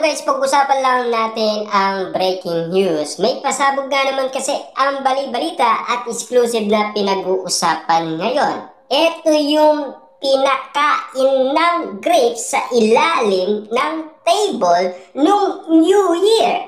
guys, pag-usapan lang natin ang breaking news. May pasabog nga naman kasi ang bali-balita at exclusive na pinag-uusapan ngayon. Ito yung pinakain ng grapes sa ilalim ng table nung New Year.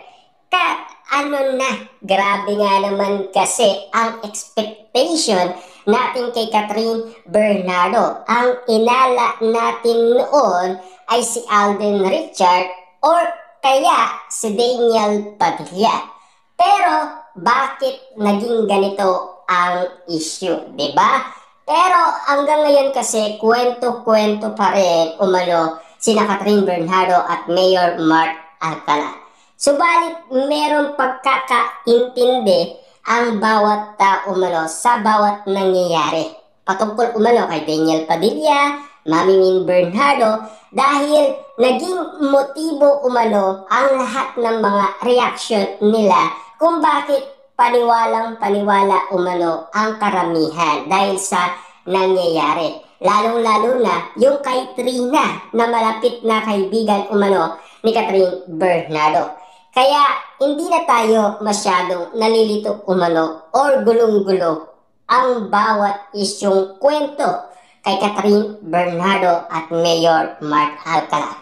Ano na, grabe nga naman kasi ang expectation natin kay Catherine Bernardo. Ang inala natin noon ay si Alden Richard or kaya si Daniel Padilla. Pero bakit naging ganito ang issue, 'di ba? Pero hanggang ngayon kasi kwento-kwento pa rin umano sina Catherine Bernardo at Mayor Mark Alcala. Subalit merong pagkakaintindi ang bawat tao umano sa bawat nangyayari. Patungkol umano kay Daniel Padilla, Mami Min Bernardo, dahil naging motibo umano ang lahat ng mga reaction nila kung bakit paniwalang-paniwala umano ang karamihan dahil sa nangyayari. Lalong-lalo na yung kay Trina na malapit na kaibigan umano ni Catherine Bernardo. Kaya hindi na tayo masyadong nalilito umano or gulong-gulo ang bawat isyong kwento kay Catherine Bernardo at Mayor Mark Alcala.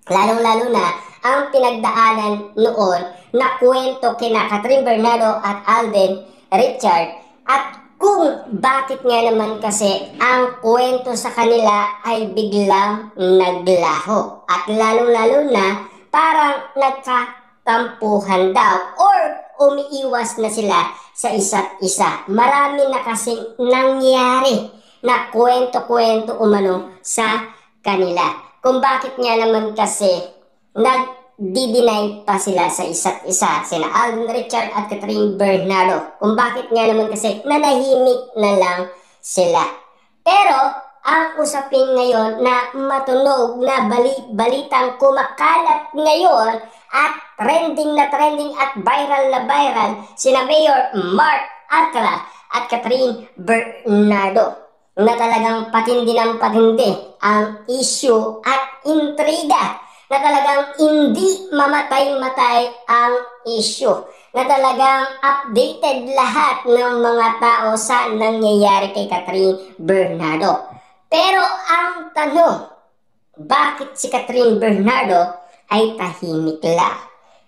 Lalong-lalo na ang pinagdaanan noon na kwento kina Catherine Bernardo at Alden Richard at kung bakit nga naman kasi ang kwento sa kanila ay biglang naglaho at lalong-lalo na parang nagkatampuhan daw or umiiwas na sila sa isa't isa. Marami na kasing nangyari na kwento-kwento umano sa kanila. Kung bakit nga naman kasi nagdi-deny pa sila sa isa't isa, sina Alden Richard at Catherine Bernardo. Kung bakit nga naman kasi nanahimik na lang sila. Pero ang usapin ngayon na matunog na balitang kumakalat ngayon at trending na trending at viral na viral sina Mayor Mark Alcala at Catherine Bernardo na talagang patindi ng patindi ang issue at intriga na talagang hindi mamatay-matay ang issue na talagang updated lahat ng mga tao sa nangyayari kay Catherine Bernardo. Pero ang tanong, bakit si Catherine Bernardo ay tahimik lang?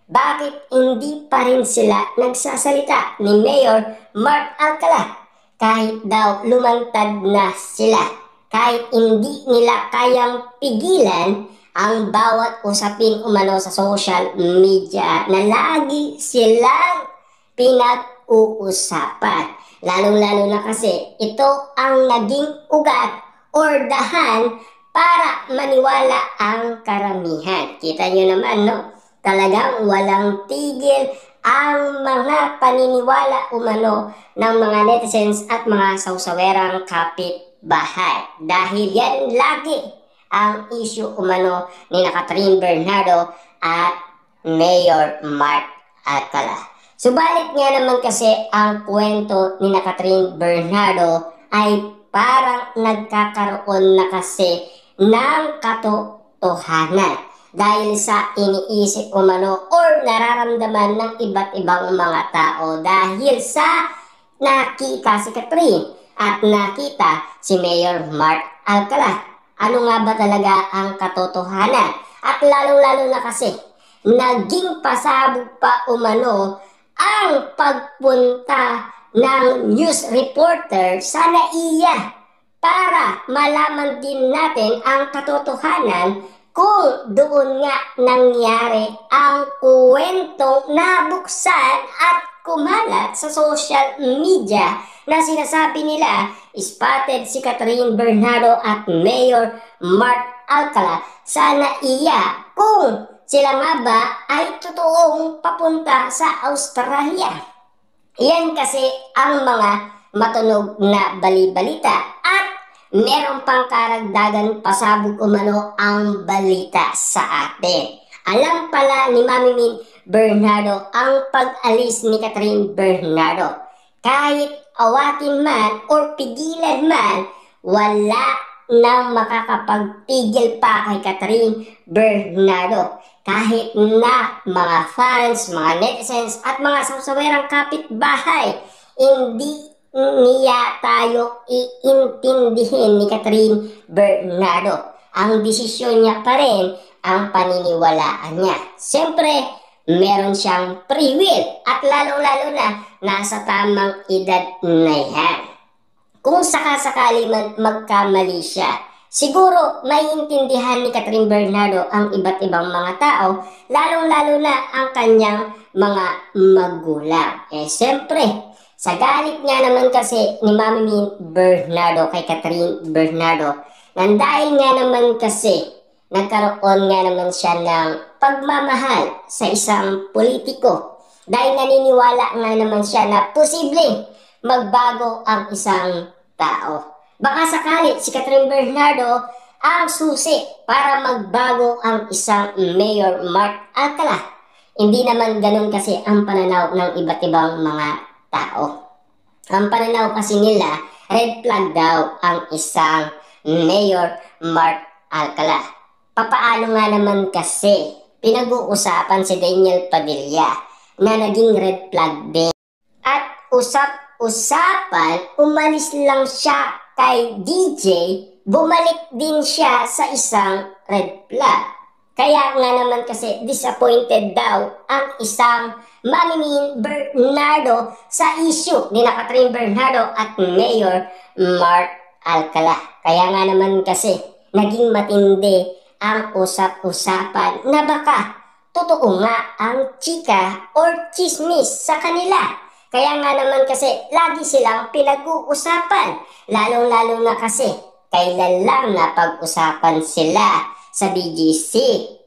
Bakit hindi pa rin sila nagsasalita ni Mayor Mark Alcala? Kahit daw lumantad na sila, kahit hindi nila kayang pigilan ang bawat usapin umano sa social media na lagi silang pinag-uusapan. Lalong-lalo na kasi ito ang naging ugat or dahan para maniwala ang karamihan. Kita nyo naman, no? Talagang walang tigil ang mga paniniwala umano ng mga netizens at mga sausawerang kapitbahay. Dahil yan lagi ang issue umano ni Catherine Bernardo at Mayor Mark Alcala. Subalit nga naman kasi ang kwento ni Catherine Bernardo ay parang nagkakaroon na kasi ng katotohanan dahil sa iniisip umano or nararamdaman ng iba't ibang mga tao dahil sa nakita si Catherine at nakita si Mayor Mark Alcala. Ano nga ba talaga ang katotohanan? At lalong-lalo na kasi naging pasabog pa umano ang pagpunta ng news reporter sa NAIA para malaman din natin ang katotohanan kung doon nga nangyari ang kwentong nabuksan at kumalat sa social media na sinasabi nila spotted si Catherine Bernardo at Mayor Mark Alcala sa NAIA kung sila nga ba ay totoong papunta sa Australia. Yan kasi ang mga matunog na bali-balita at meron pang karagdagan pasabog umano ang balita sa atin. Alam pala ni Mami Min Bernardo ang pag-alis ni Catherine Bernardo. Kahit awatin man o pigilan man, wala nang makakapagpigil pa kay Catherine Bernardo. kahit na mga fans, mga netizens at mga sawsawerang kapitbahay, hindi niya tayo iintindihin ni Catherine Bernardo. Ang desisyon niya pa rin ang paniniwalaan niya. Siyempre, meron siyang free will at lalong-lalo na nasa tamang edad na yan. Kung sakasakali man magkamali siya, siguro maiintindihan ni Catherine Bernardo ang iba't ibang mga tao, lalong-lalo na ang kanyang mga magulang. Siyempre, sa galit nga naman kasi ni Mami Min Bernardo kay Catherine Bernardo, nang dahil nga naman kasi nagkaroon nga naman siya ng pagmamahal sa isang politiko. Dahil naniniwala nga naman siya na posibleng magbago ang isang tao. Baka sakali si Catherine Bernardo ang susi para magbago ang isang Mayor Mark Alcala. Hindi naman ganun kasi ang pananaw ng iba't ibang mga tao. Ang pananaw kasi nila, red flag daw ang isang Mayor Mark Alcala. Papaano nga naman kasi pinag-uusapan si Daniel Padilla na naging red flag din. At usap-usapan, umalis lang siya kay DJ, bumalik din siya sa isang red flag. Kaya nga naman kasi disappointed daw ang isang Mami Min Bernardo sa issue ni Catherine Bernardo at Mayor Mark Alcala. Kaya nga naman kasi naging matindi ang usap-usapan na baka totoo nga ang chika or chismis sa kanila. Kaya nga naman kasi lagi silang pinag-uusapan. Lalong-lalo na kasi kailan lang napag-usapan sila sa BGC.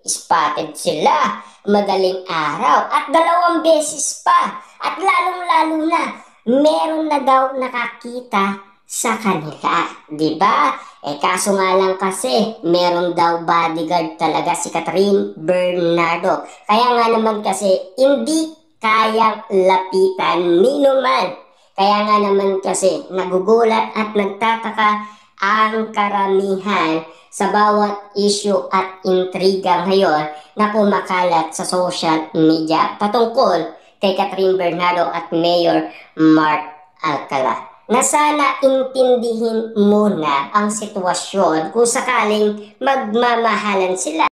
Spotted sila madaling araw at 2 beses pa. At lalong-lalo na meron na daw nakakita sa kanila, di ba? Kaso nga lang kasi meron daw bodyguard talaga si Catherine Bernardo. Kaya nga naman kasi hindi kayang lapitan ni numan. Kaya nga naman kasi nagugulat at nagtataka ang karamihan sa bawat issue at intriga ngayon na kumakalat sa social media patungkol kay Catherine Bernardo at Mayor Mark Alcala. Na sana intindihin muna ang sitwasyon kung sakaling magmamahalan sila.